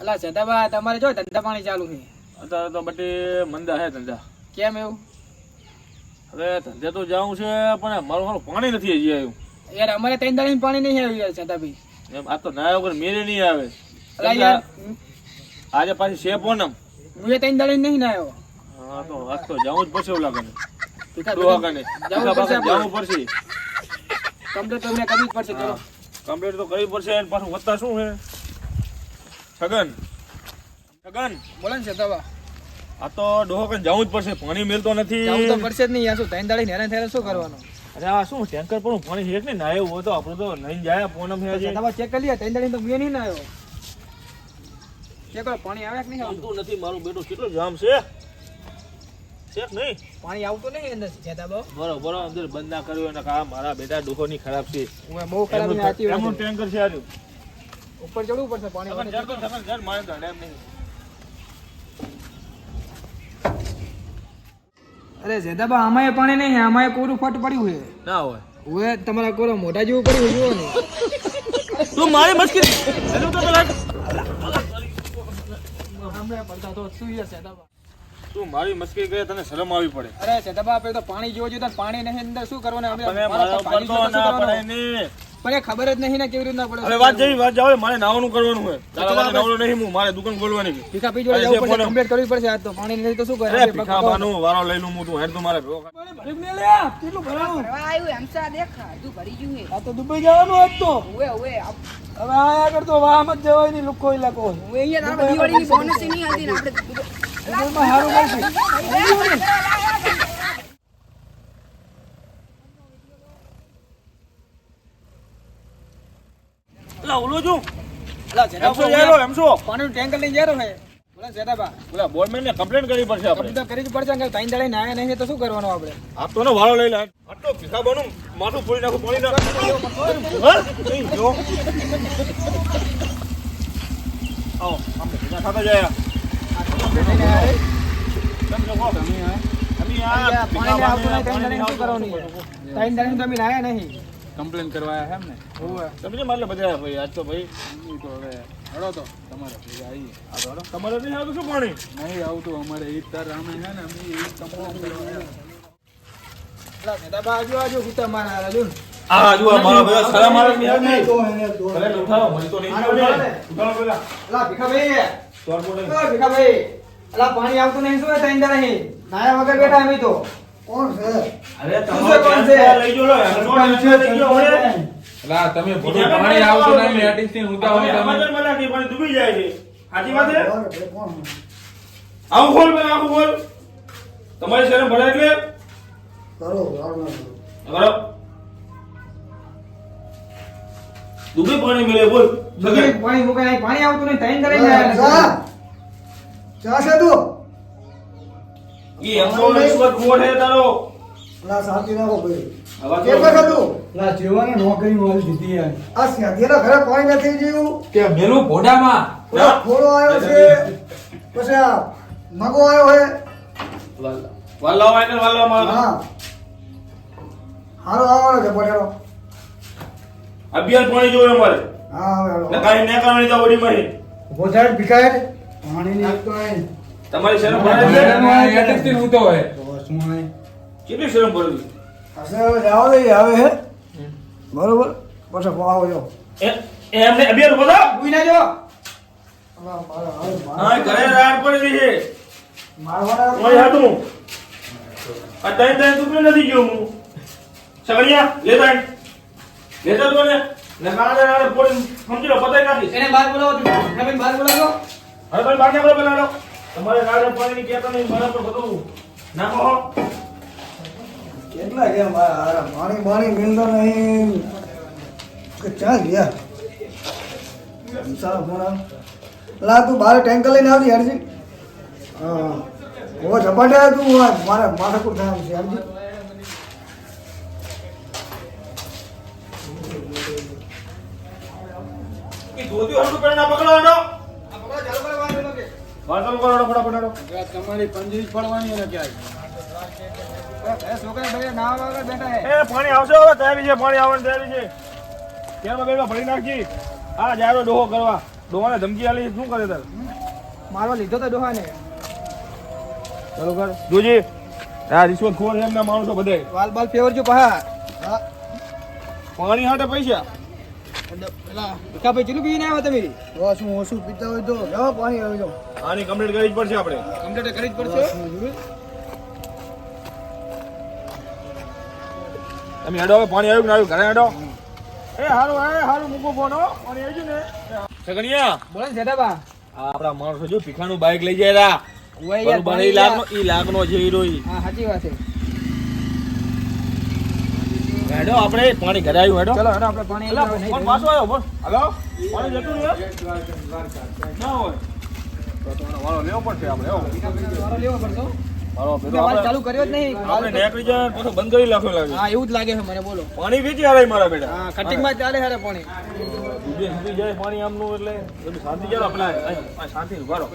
અલા સદાબા તમારે જો ધંધા પાણી ચાલુ છે અત્યારે તો બધી મંદા હે ધંધા. કેમ એવું? હવે ધંધે તો જાવું છે પણ મારું હારું પાણી નથી હજી આવ્યું. યાર અમારે 3 દાડા પાણી નહીં આવ્યું યાર સદાભાઈ. એમ આ તો ના વગર મેરે નહીં આવે. અલા યાર આજે પાછી છે પૂનમ. હું 3 દાડા નહીં આવ્યો. હા તો આજ તો જાવું જ પડશે ઓલા કને. ભીખા ડોહા કને જાવું પડશે આપણે. જાવું પડશે. કમ્પ્લીટ તો મેં કરવી જ પડશે ચલો. કમ્પ્લીટ તો કરવી પડશે અને પાછું વધતા શું છે? છગન બોલો ને સદાબા. આ તો ડોહો કને જાવું જ પડશે. પાણી મેલતો નથી. જાવું તો પડશે જ નહીં યાર. શું 3 દાડા હેરાન થયા શું કરવાનું? અરે આ શું ટેન્કર પર પાણી છે કે ના આવ્યું હોય તો આપણું તો નહીં જાય. પૂનમ છે હજી. સદાબા ચેક કરી લે 3 દાડા તો મેં નહીં આવ્યો. ચેક કરો પાણી આવે કે નહીં આવતું? આવતું નથી. મારું બેટું કેટલું જામ છે ચેક નહીં. પાણી આવતું નહીં અંદર સદાબા. બરોબર અંદર બંધ ના કર્યું અને કા મારા બેટા ડોહોની ખરાબ છે. હું બહુ ખરાબ ને આતી એમનું વાત છે. ટેન્કર છે આર્યું. ઉપર ચડવું પડશે પાણી તમે આવે. ઘર મારે તો એમ નહીં. અરે સદાબા આમાં પાણી નહીં આમાં કોરું ફટ પડ્યું છે. ના હોય. ઓએ તમારા કોરો મોઢા જેવું પડ્યું જુઓ ને. તું મારી મસ્કરી એનું તો પેલા હમણાં પડતા તો શું છે સદાબા. તું મારી મસ્કરી કરે તને શરમ આવી પડે. અરે સદાબા આપણે તો પાણી જોવો જોઈએ તો પાણી નહીં અંદર શું કરવાનું આપણે મને મારા ઉપર તો ના પડાય ને. પણ એ ખબર જ નહીં ને કેવી રીતના પડે. અરે વાત જાવ મારે નાવાનું કરવાનું છે. તારા માટે નાવાનું નહીં હું મારે દુકાન ખોલવાની છે. ભીખા પી જોડે જવું પડશે કમ્પ્લીટ કરવી પડશે આજ તો પાણી નહીં તો શું કરે. અરે ભીખાબાનું વારો લઈ લઉં હું તું હેડ તું મારે કેટલું ભરાવું ભરી આ તો દુબઈ જવાનું આજ તો ગયું હવે આયા કરતો વાહમ જ જવાય નહીં લુખો ઇલાકો દિવાળીની બોનસ નહીં હતી ને આપણે દુબઈમાં સારું મળશે. ઓલો છું અલા એમ સદાબા શું યાર એમ શું પાણીનું ટેન્કર લઈને જતો હે. બોલા સદાબા બોલા બોર્ડમેન ને કમ્પ્લેન કરવી પડશે આપણે. આપણે તો કરી જ પડશે કે 3 દાડા નાયા નહીં તો શું કરવાનું આપણે. આ તો ને વાળો લઈ લે. આટલો ભીખાબાનું માથું ફોડી નાખું પાણી ના. હા? નહીં જો. આવો આપણે ભીખા ખાતા જાય. કેમ છો બોલ? અમે આ પાણી આવતું નહીં 3 પાણી દાડા શું કરવાનું યાર? 3 દાડા તો અમે નાયા નહીં. કમ્પ્લેન કરવા આવ્યા એમ ને ઓવે સમજે મારે બધા ભાઈ આજ તો ભાઈ ઈ તો હવે હળો તો તમારે ભેગા આવીએ આ તો હળો. તમારે નહીં આવતું શું પાણી? નહીં આવતું અમારે ઈ તાર અમે છે ને અમે ઈ કમ્પ્લેન કરવા અલા સદાબા આજુ કુતા મારા રાજુ આ જો મારા બધા સલામ આવે કે યાર નહીં. ભલે ઉઠાવો મને તો નહીં આવડે. ઉઠાવો પેલા. અલા ભીખાભાઈ ચોર બોલે. ઓ ભીખાભાઈ અલા પાણી આવતું નહીં શું 3 દાડા નહીં નાયા વગર બેઠા અમે તો. કોણ છે અરે કોણ તમારો છે? લઈ જો લો એમ નો લઈ જો હવે. એલા તમે બધું પાણી આવતું નહીં લેડીઝ થી ઊંધા હોય તમે અમારે મને કે પાણી ડૂબી જાય છે. સાચી વાત છે? કોણ આવું બોલ પેલા આવું બોલ. તમારી શરમ ભળે એટલે કરો કરો. ડૂબી પાણી મળે બોલ. સગન. પાણી મુકાય પાણી આવતું નહીં 3 દાડા નાયા. ચા છે તું ઈ એમનો ઈશ્વર ખોટ હે તારો. ના સાચી નાખો ભાઈ આવા કે તો- તું એલા જીવાને નોકરી મળી દીધી યાર આ સ્યાધીના ઘરે પાણી નથી જીવું કે મેલું ભોડામાં ઓલા ખોડો આવ્યો છે પછી આ મગો આવ્યો હે વાલો વાયને વાલો મારો. હા હારો આવવાનો છે પડેલો અભિયાન પાણી જોવે અમારે. હા હવે હાલો ને કાઈ ને કરવાની તો ઓડી માં. બોધાડ ભીખાય પાણી ની એક તો નહીં તમારી શરમ ભળે છે? લેડીઝ થી ઊંધો હોય તો શું હોય કેટલી શરમ ભરેલી? હવે જાવ દે આવે હે બરોબર પછી પાવો જો એમને અભિયાન બોલો. ઉઈ ના જો હા ઘરે રાડ પડેલી છે. મારવાના ઓય હાટું. આ તઈ તઈ તું નથી ગયો હું. સગડિયા લેતા આય. લેતા તો ને કાળે રાડે પોડી સમજી લો પતાઈ નાખી. એને બહાર બોલાવો તમે બહાર બોલાવો. હવે તમે બાકી આપણે બનાવો. તમારે રાડે પાણીની કેતા નહીં મને તો બધું નાખો હો. કેટલા ગયા મારા પાણી પાણી મિલતો નહીં કે ચા ગયા સારા ફોન લા તું બારે ટેન્કર લઈને આવજી હરજી હા ઓ ઝપાટે તું મારે માથાકૂટ થાય છે હરજી કે ધોતી હરકું પેલા પકડો આડો. આ પકડો ચાલો કરો બહાર બોલો કે વાસણ કરો ફટાફટ આડો. તમારી પંજી પડવાની ને ક્યાંય એ છોકરા ભાઈ નાવા વગર બેઠા હે. એ પાણી આવશે હવે તૈયારી છે પાણી આવવાની તૈયારી છે. ત્યારમાં બેડમાં ભરી નાખજી. આ જાયરો ડોહો કરવા ડોહાને ધમકી આલી શું કરે તાર મારવા લીધો તો ડોહાને. ચાલો કર જોજી આ રિશ્વત ખોર એમના માણસો બધાય વાલ બાલ ફેવરજો પહા. હા પાણી હાટે પૈસા પેલા ભીખાભાઈ ચીલું પીને આવ્યા તમે? તો શું ઓછું પીતા હોય તો જાઓ પાણી આવી જાઓ. આની કમ્પ્લીટ કરવી જ પડશે આપણે કમ્પ્લીટ કરી જ પડશે. તમે હેડો હવે પાણી આવ્યું કે ના આવ્યું ઘરે હેડો એ હારું મૂકો ફોન હો પાણી આવી ગયું ને સગણિયા બોલો ને જેઠાબા. આ આપણા માણસો જો ભીખાનું બાઈક લઈ જાય રા ઓય યાર, બરોબર ઈ લાગનો છે ઈ રોઈ હા સાચી વાત છે. હેડો આપણે પાણી ઘરે આવ્યું હેડો ચલો હેડો આપણે પાણી એલા, નહીં ફોન જોઈએ. પાછો આવ્યો બોલ હલો પાણી જતું રહ્યું ના હોય તો તમારો વાળો લેવો પડશે આપણે હો વારો લેવો પડશે હો. વાળો મેં ભેગો વાત આપણે ચાલુ કર્યો જ નહીં. આપણે નેકળી જાય પાછો બંધ કરી નાખ્યો લાગે હા એવું જ લાગે છે મને. બોલો. પાણી વેચી આવે મારા બેટા હા કટિંગ માં ચાલે હારે પાણી. દૂધે સુધી જાય પાણી આમનું એટલે બધું શાંતિ ચાલો આપણા શાંતિ ઉભારો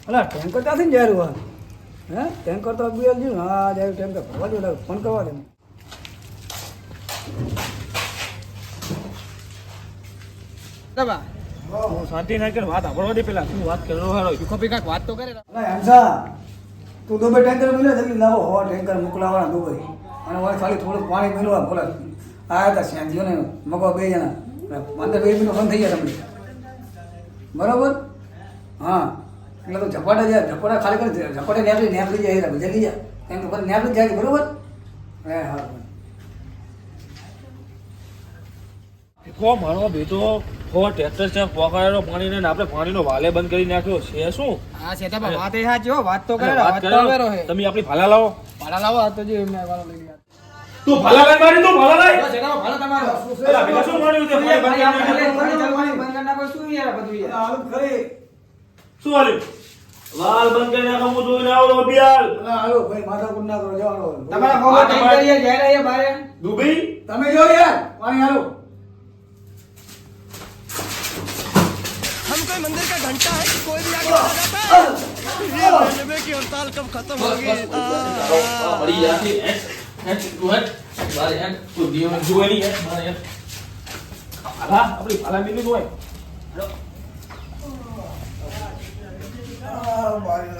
અલા ટેન્કર ત્યાંથી ને જારું હે ટેન્કર તો બીએલ જ્યું હા જાય ટેન્કર ભરવા દો ફોન કરવા દે જેઠાબા, શાંતિ ના કર વાત સાંભળવા દે પેલા શું વાત કરો હારો ભીખો કાંઈક વાત તો કરે. અલા હંસા તું દુબઈ ટેન્કર મિલે જલ્દી લાવો હો ટેન્કર મોકલાવાના દુબઈ અને હવે ખાલી થોડુંક પાણી મેળવા બોલે આ હતા સ્યાંતીઓ ને મગવા બે જણા અંદર 2 મિનિટ બંધ થઈ ગયા તમે બરાબર હા એટલે તો ઝપાટા જાય ઝપાટા ખાલી કરી ઝપાટે નેપલી જાય જલ્દી જાય કેમ કે પછી નેપલી જાય બરોબર હે હા કો મારો બેટો હો ટ્રેક્ટર છે પોકાળેલો પાણી ને આપણે પાણીનો વાલે બંધ કરી નાખ્યો છે શું હા જેઠાબા વાત એ સાચી હો. વાત તો કરે. વાત વાત તો કરો. આવેરો છે. તમે આપણી ભાલા લાવો ભાડા લાવો આ તો જો એમને વાળો લઈ ગયા. તું ભાલા લઈ મારી તું ભાલા લઈ જેઠાબા ભાડા તમારો. પેલા ભેગા શું માર્યું તે ભાઈ, ભાઈ આપણે બંધ કરી નાખ્યો. પાણી બંધ કરી નાખો. શું યાર બધું યાર. હાલ ખરી શું હાલ્યું વાલ બંધ કરી નાખો હું જોઈને આવડો બિયાલ હાલો ભાઈ માથા કુંડ ના કરો જવાનો તમારા હોવા ટાઈમ કરીએ જ્યારે અહીંયા બારે. દુબઈ તમે જો યાર પાણી હાલો हम कोई मंदिर का घंटा है कि कोई भी आके बजा जाता है ये रेलवे की हड़ताल कब खत्म होगी बड़ी जाती है तू है बारे है तू दियो में જોઈ નહીં મારે ભાલા આપણી ભાલા મિલી હોય બાય